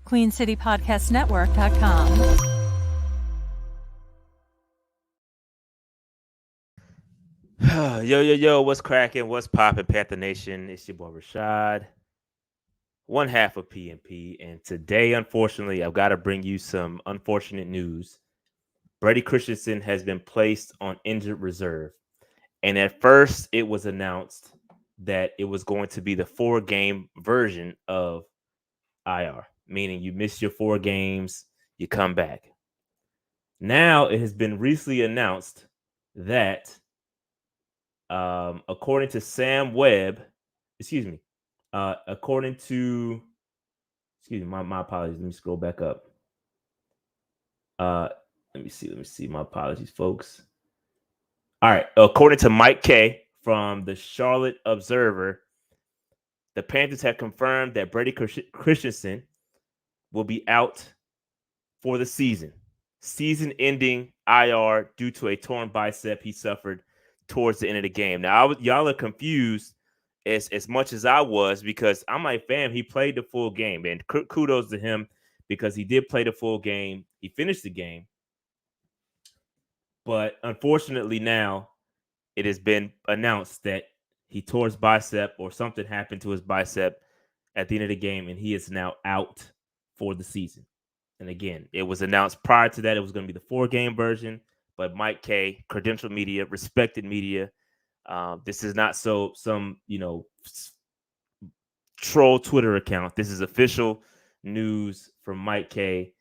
QueenCityPodcastNetwork.com. Yo, what's cracking? What's popping, Panther Nation? It's your boy Rashad, one half of PNP. And today, unfortunately, I've got to bring you some unfortunate news. Brady Christensen has been placed on injured reserve. And at first, it was announced that it was going to be the 4-game version of IR, meaning you miss your 4 games, you come back. Now, it has been recently announced that according to Sam Webb, according to, my apologies. Let me scroll back up. Uh, let me see. My apologies, folks. All right. According to Mike K from the Charlotte Observer, the Panthers have confirmed that Brady Christensen will be out for the season-ending IR due to a torn bicep he suffered towards the end of the game. Now, y'all are confused as much as I was, because I'm like, fam, he played the full game, and kudos to him because he did play the full game. He finished the game. But unfortunately now it has been announced that he tore his bicep, or something happened to his bicep at the end of the game, and he is now out for the season. And again, it was announced prior to that it was going to be the 4-game version, but Mike K, credentialed media, respected media, this is not some troll Twitter account. This is official news from Mike K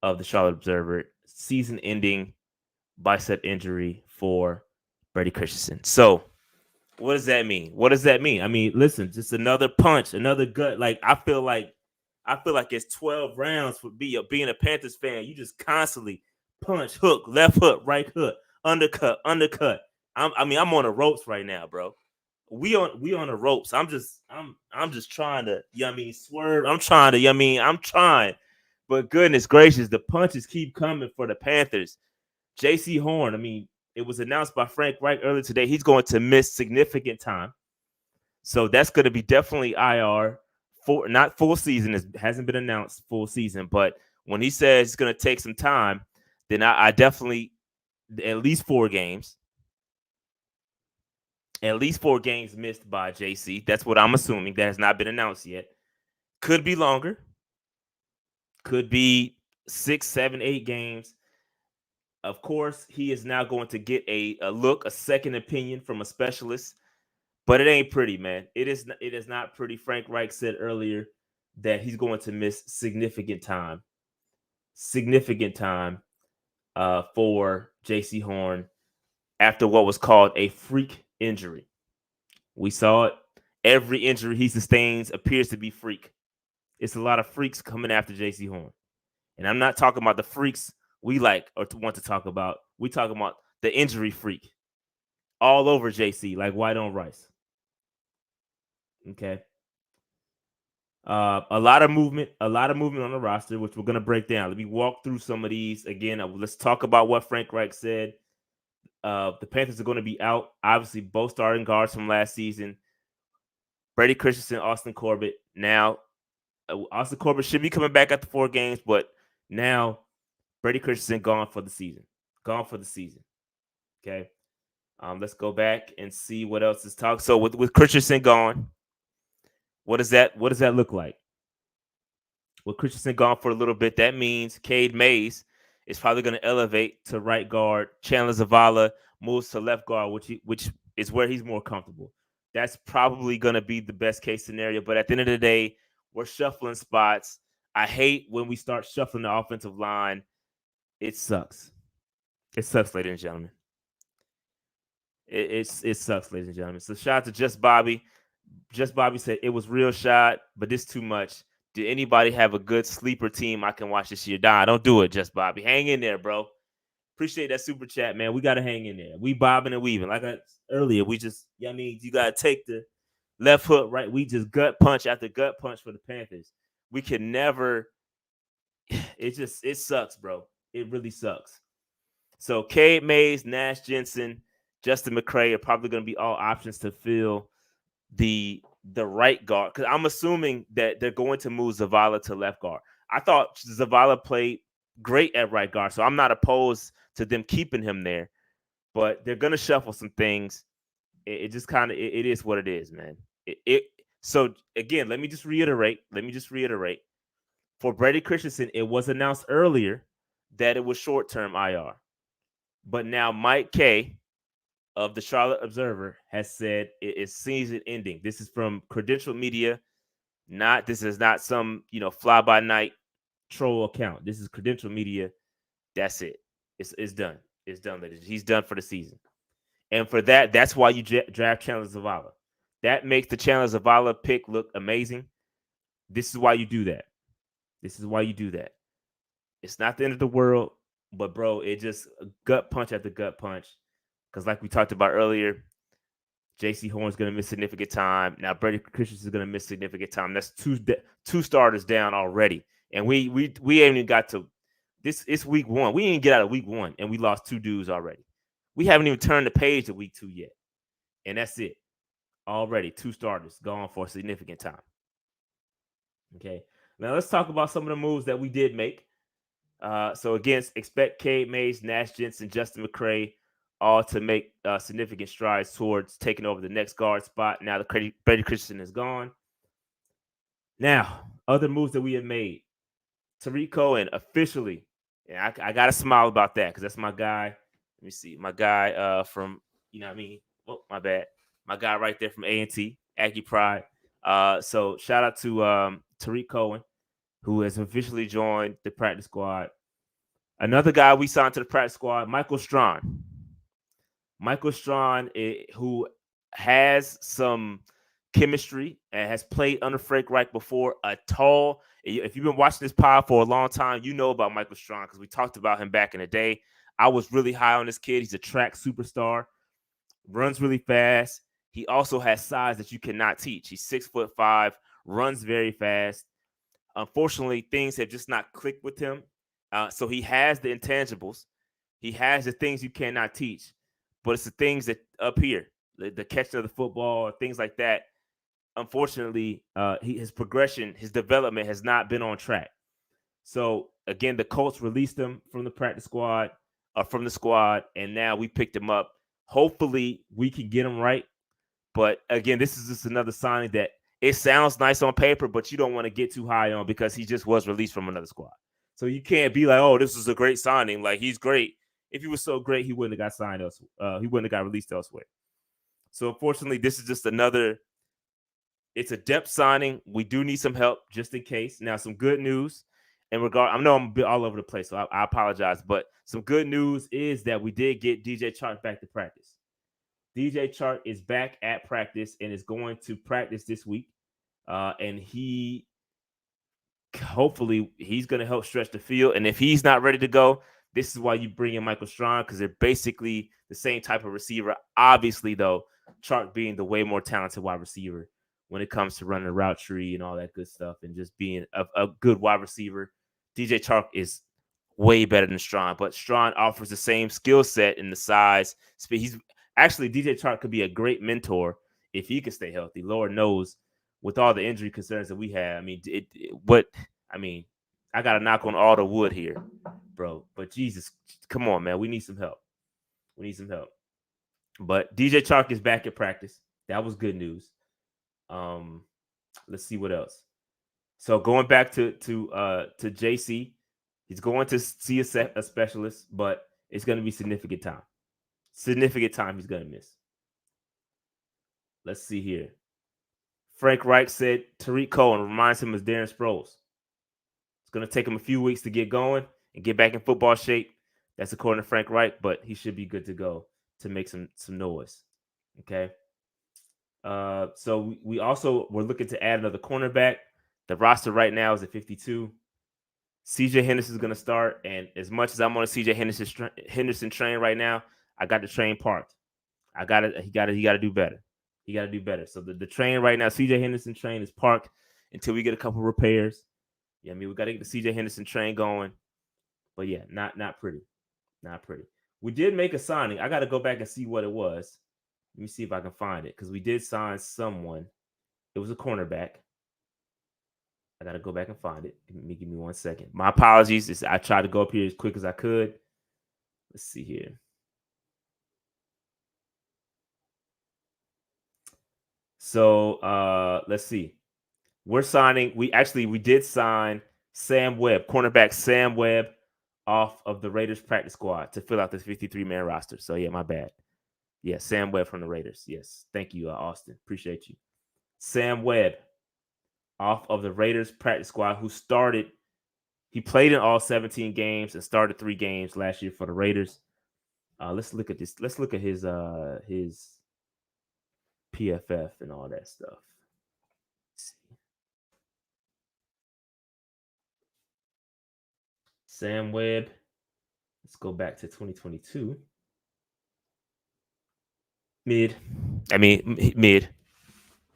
of the Charlotte Observer. Season-ending bicep injury for Brady Christensen. So, what does that mean? I mean, listen, just another punch, another gut. Like I feel like it's 12 rounds for being a Panthers fan. You just constantly punch, hook, left hook, right hook, undercut. I'm on the ropes right now, bro. We on the ropes. I'm just trying to, swerve. I'm trying. But goodness gracious, the punches keep coming for the Panthers. J.C. Horn, it was announced by Frank Reich earlier today. He's going to miss significant time. So that's going to be definitely IR. For not full season. It hasn't been announced full season. But when he says it's going to take some time, then I definitely, at least 4 games. At least 4 games missed by JC. That's what I'm assuming. That has not been announced yet. Could be longer. Could be 6, 7, 8 games. Of course, he is now going to get a second opinion from a specialist. But it ain't pretty, man. It is not pretty. Frank Reich said earlier that he's going to miss significant time for J.C. Horn after what was called a freak injury. We saw it. Every injury he sustains appears to be freak. It's a lot of freaks coming after J.C. Horn. And I'm not talking about the freaks we like or want to talk about. We talking about the injury freak all over JC, like white on rice. Okay. A lot of movement on the roster, which we're going to break down. Let me walk through some of these again. Let's talk about what Frank Reich said. The Panthers are going to be out. Obviously, both starting guards from last season. Brady Christensen, Austin Corbett. Now, Austin Corbett should be coming back after 4 games, but now Brady Christensen gone for the season. Okay. Let's go back and see what else is talked. So with Christensen gone, what does that look like? With Christensen gone for a little bit, that means Cade Mays is probably going to elevate to right guard. Chandler Zavala moves to left guard, which is where he's more comfortable. That's probably going to be the best case scenario. But at the end of the day, we're shuffling spots. I hate when we start shuffling the offensive line. It sucks. It sucks, ladies and gentlemen. It sucks, ladies and gentlemen. So shout out to Just Bobby. Just Bobby said it was real shot, but this too much. Did anybody have a good sleeper team I can watch this year? Nah, don't do it, Just Bobby. Hang in there, bro. Appreciate that super chat, man. We got to hang in there. We bobbing and weaving. Like I earlier, we just, you got to take the left hook, right? We just gut punch after gut punch for the Panthers. We can never, it sucks, bro. It really sucks. So Cade Mays, Nash Jensen, Justin McCray are probably going to be all options to fill the right guard, because I'm assuming that they're going to move Zavala to left guard. I thought Zavala played great at right guard, so I'm not opposed to them keeping him there. But they're gonna shuffle some things. It just kind of it is what it is, man. So again, let me just reiterate. For Brady Christensen, it was announced earlier that it was short-term IR. But now Mike K of the Charlotte Observer has said it is season ending. This is from Credential Media. This is not some, fly-by-night troll account. This is Credential Media. That's it. It's done. It's done, ladies. He's done for the season. And for that, that's why you draft Chandler Zavala. That makes the Chandler Zavala pick look amazing. This is why you do that. It's not the end of the world, but bro, it just gut punch after gut punch. Because like we talked about earlier, J.C. Horn's going to miss significant time. Now Brady Christensen is going to miss significant time. That's two starters down already, and we ain't even got to this. It's week 1. We didn't get out of week 1, and we lost 2 dudes already. We haven't even turned the page to week 2 yet, and that's it. Already 2 starters gone for a significant time. Okay, now let's talk about some of the moves that we did make. So again, expect Cade Mays, Nash Jensen, Justin McCray, all to make significant strides towards taking over the next guard spot. Now the Brady Christensen is gone. Now, other moves that we have made. Tariq Cohen officially, and I got to smile about that because that's my guy. Let me see. My guy from, oh, my bad. My guy right there from A&T, Aggie Pride. So shout out to Tariq Cohen, who has officially joined the practice squad. Another guy we signed to the practice squad, Michael Strawn. Who has some chemistry and has played under Frank Reich before. If you've been watching this pod for a long time, you know about Michael Strawn because we talked about him back in the day. I was really high on this kid. He's a track superstar, runs really fast. He also has size that you cannot teach. He's 6'5", runs very fast. Unfortunately, things have just not clicked with him. So he has the intangibles. He has the things you cannot teach. But it's the things that up here, the catching of the football, things like that. Unfortunately, his progression, his development has not been on track. So again, the Colts released him from the practice squad, from the squad, and now we picked him up. Hopefully, we can get him right. But again, this is just another signing that it sounds nice on paper, but you don't want to get too high on because he just was released from another squad. So you can't be like, oh, this is a great signing. Like, he's great. If he was so great, he wouldn't have got signed elsewhere. He wouldn't have got released elsewhere. So unfortunately, this is just it's a depth signing. We do need some help just in case. Now, some good news in regard. I know I'm a bit all over the place, so I apologize. But some good news is that we did get DJ Chark back to practice. DJ Chark is back at practice and is going to practice this week. And hopefully he's going to help stretch the field. And if he's not ready to go, this is why you bring in Michael Strawn, because they're basically the same type of receiver. Obviously, though, Chark being the way more talented wide receiver when it comes to running a route tree and all that good stuff and just being a good wide receiver. DJ Chark is way better than Strawn, but Strawn offers the same skill set and the size. He's actually, DJ Chark could be a great mentor if he could stay healthy. Lord knows, with all the injury concerns that we have, I got to knock on all the wood here, bro. But Jesus, come on, man. We need some help. But DJ Chark is back at practice. That was good news. Let's see what else. So going back to JC, he's going to see a specialist, but it's going to be significant time. Significant time he's going to miss. Let's see here. Frank Reich said Tariq Cohen reminds him of Darren Sproles. It's going to take him a few weeks to get going and get back in football shape. That's according to Frank Reich, but he should be good to go to make some noise. Okay. So we also were looking to add another cornerback. The roster right now is at 52. CJ Henderson is going to start, and as much as I'm on a CJ Henderson train right now, I got the train parked. He got to do better. He got to do better. So the train right now, CJ Henderson train is parked until we get a couple repairs. Yeah, we got to get the CJ Henderson train going. But yeah, not pretty. Not pretty. We did make a signing. I got to go back and see what it was. Let me see if I can find it, because we did sign someone. It was a cornerback. I gotta go back and find it. Give me 1 second. My apologies. I tried to go up here as quick as I could. Let's see here. So let's see. We're signing. We did sign Sam Webb, cornerback Sam Webb, off of the Raiders practice squad to fill out this 53-man roster. So yeah, my bad. Yeah, Sam Webb from the Raiders. Yes, thank you, Austin. Appreciate you. Sam Webb off of the Raiders practice squad, who started. He played in all 17 games and started 3 games last year for the Raiders. Let's look at this. Let's look at his PFF and all that stuff. Sam Webb. Let's go back to 2022. Mid. Mid.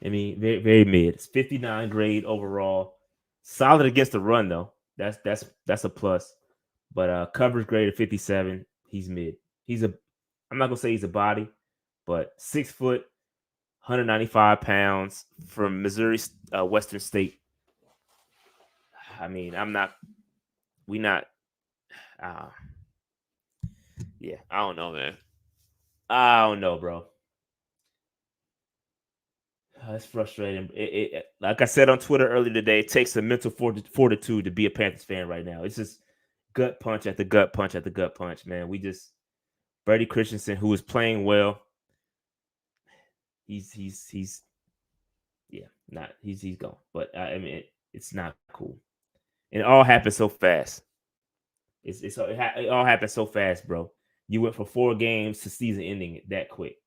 Very, very mid. It's 59 grade overall. Solid against the run though. That's a plus. But coverage grade of 57. He's mid. I'm not gonna say he's a body, but 6 foot, 195 pounds from Missouri Western State. I mean, I'm not. We not. Uh, yeah, I don't know, man. I don't know, bro. It's frustrating. Like I said on Twitter earlier today, it takes a mental fortitude to be a Panthers fan right now. It's just gut punch after gut punch after gut punch, man. Brady Christensen, who is playing well, he's yeah, not he's gone. But I mean, it's not cool, and it all happened so fast. It all happened so fast, bro. You went from 4 games to season ending that quick.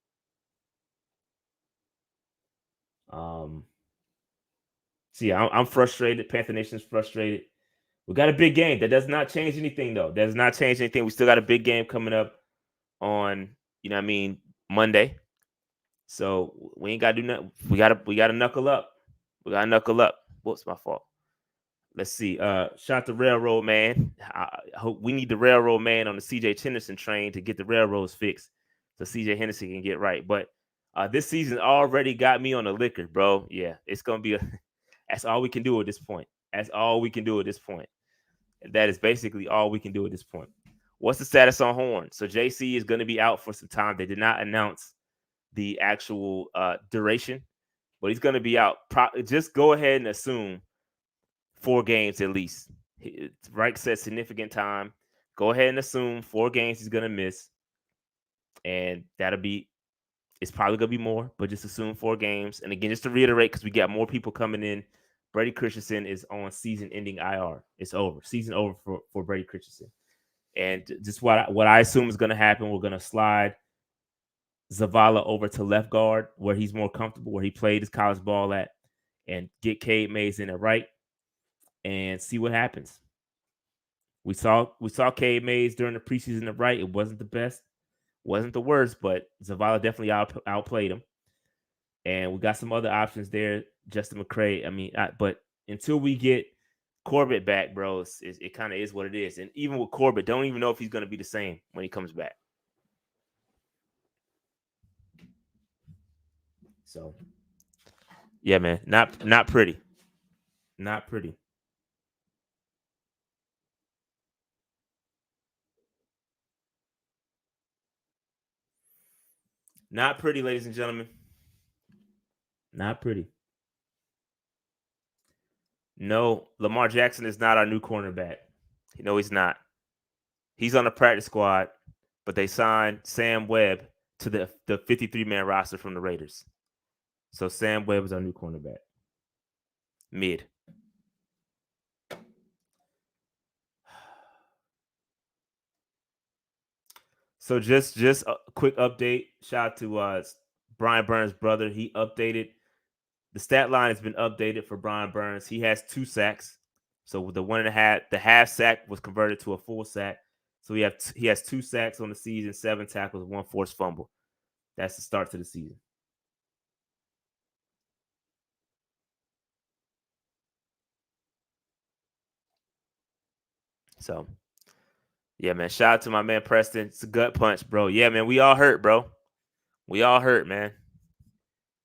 Um, so yeah, I'm frustrated. Panther Nation's frustrated. We got a big game. That does not change anything, though. That does not change anything. We still got a big game coming up on, Monday. So we ain't got to do nothing. We gotta knuckle up. We gotta knuckle up. What's my fault? Let's see. Shout the railroad man. I hope we need the railroad man on the CJ Henderson train to get the railroads fixed, so CJ Henderson can get right. But this season already got me on the liquor, bro. Yeah, it's gonna be that's all we can do at this point. That's all we can do at this point. That is basically all we can do at this point. What's the status on Horn? So JC is going to be out for some time. They did not announce the actual duration, but he's going to be out. Just go ahead and assume 4 games at least. Reich said significant time. Go ahead and assume 4 games he's going to miss, and it's probably going to be more, but just assume 4 games. And again, just to reiterate, because we got more people coming in, Brady Christensen is on season-ending IR. It's over. Season over for Brady Christensen. And just what I assume is going to happen, we're going to slide Zavala over to left guard, where he's more comfortable, where he played his college ball at, and get Cade Mays in at right and see what happens. We saw Cade Mays during the preseason at right. It wasn't the best, wasn't the worst, but Zavala definitely outplayed him. And we got some other options there. Justin McCray. But until we get Corbett back, bro, it kind of is what it is. And even with Corbett, don't even know if he's going to be the same when he comes back. So, yeah, man, not pretty. Not pretty. Not pretty, ladies and gentlemen. Not pretty. No, Lamar Jackson is not our new cornerback. No, he's not. He's on the practice squad, but they signed Sam Webb to the 53-man roster from the Raiders. So Sam Webb is our new cornerback. Mid. So just a quick update. Shout out to Brian Burns' brother. He updated. The stat line has been updated for Brian Burns. He has 2 sacks. So the half sack was converted to a full sack. So he has 2 sacks on the season, 7 tackles, 1 forced fumble. That's the start to the season. So, yeah, man. Shout out to my man Preston. It's a gut punch, bro. Yeah, man. We all hurt, bro. We all hurt, man.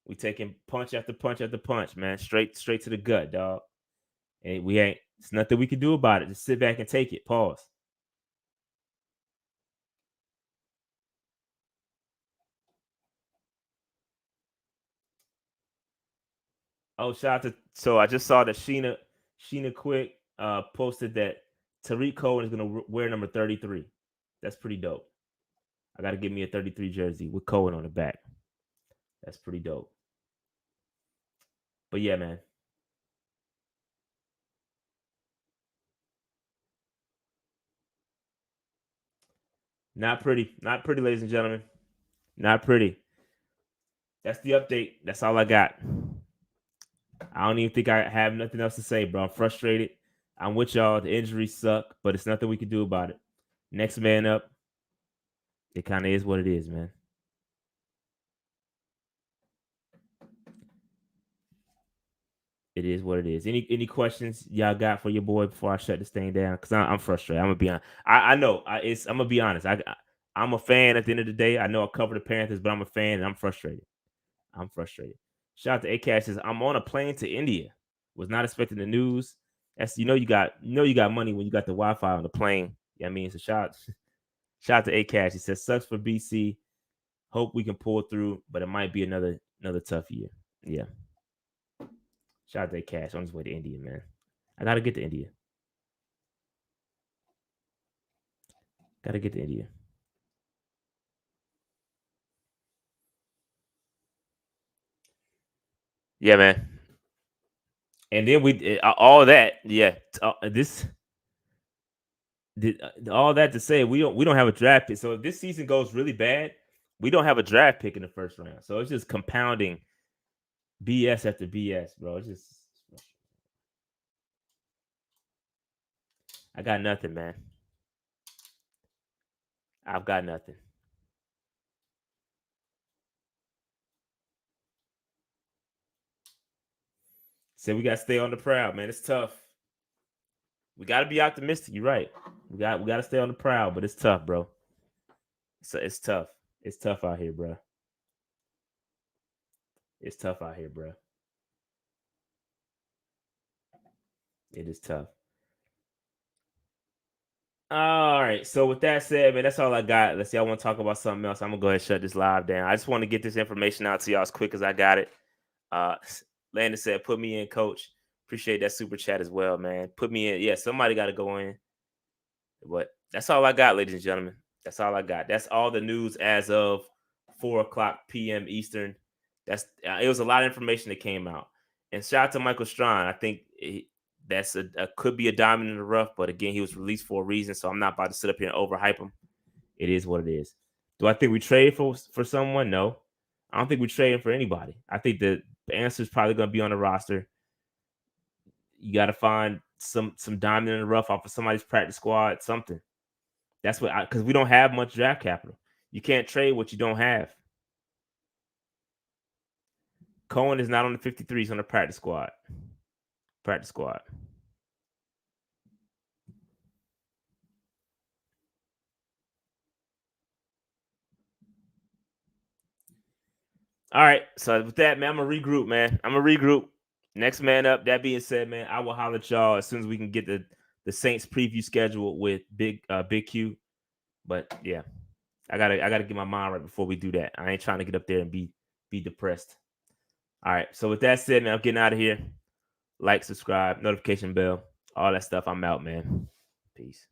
We taking punch after punch after punch, man. Straight to the gut, dog. And we ain't. It's nothing we can do about it. Just sit back and take it. Pause. Oh, shout out to. So I just saw that Sheena Quick posted that Tariq Cohen is gonna wear number 33. That's pretty dope. I got to get me a 33 jersey with Cohen on the back. That's pretty dope. But yeah, man. Not pretty. Not pretty, ladies and gentlemen. Not pretty. That's the update. That's all I got. I don't even think I have nothing else to say, bro. I'm frustrated. I'm with y'all. The injuries suck, but it's nothing we can do about it. Next man up. It kind of is what it is, man. It is what it is. Any questions y'all got for your boy before I shut this thing down? Because I'm frustrated. I'm gonna be honest. I know. I'm gonna be honest. I'm a fan at the end of the day. I know I cover the Panthers, but I'm a fan and I'm frustrated. I'm frustrated. Shout out to ACAS says I'm on a plane to India. Was not expecting the news. That's you got money when you got the Wi-Fi on the plane. Yeah, I mean, so shout out to ACAS. He says sucks for BC. Hope we can pull through, but it might be another tough year. Yeah. Shout out to ACAS on his way to India, man. I gotta get to India. Gotta get to India. Yeah, man. And then we all that. Yeah, this all that to say we don't have a draft pick. So if this season goes really bad, we don't have a draft pick in the first round. So it's just compounding BS after BS, bro. It's just I got nothing, man. I've got nothing. So we gotta stay on the prowl, man. It's tough. We gotta be optimistic. You're right. We gotta stay on the prowl, but it's tough, bro. It's tough. It's tough out here, bro. It's tough out here, bro. It is tough. All right. So with that said, man, that's all I got. Let's see. I want to talk about something else. I'm gonna go ahead and shut this live down. I just want to get this information out to y'all as quick as I got it. Uh Landon said, put me in, coach. Appreciate that super chat as well, man. Put me in. Yeah, somebody gotta go in. But that's all I got, ladies and gentlemen. That's all I got. That's all the news as of 4 o'clock p.m. Eastern. It was a lot of information that came out. And shout out to Michael Strawn. I think that's could be a diamond in the rough, but again, he was released for a reason. So I'm not about to sit up here and overhype him. It is what it is. Do I think we trade for someone? No. I don't think we trade for anybody. I think the answer is probably going to be on the roster. You got to find some diamond in the rough off of somebody's practice squad, something. That's what because we don't have much draft capital. You can't trade what you don't have. Cohen is not on the 53. He's on the practice squad. Practice squad. All right. So with that, man, I'm gonna regroup, man. I'm gonna regroup. Next man up. That being said, man, I will holler at y'all as soon as we can get the Saints preview schedule with Big Q. But yeah, I gotta get my mind right before we do that. I ain't trying to get up there and be depressed. All right. So with that said, man, I'm getting out of here. Like, subscribe, notification bell, all that stuff. I'm out, man. Peace.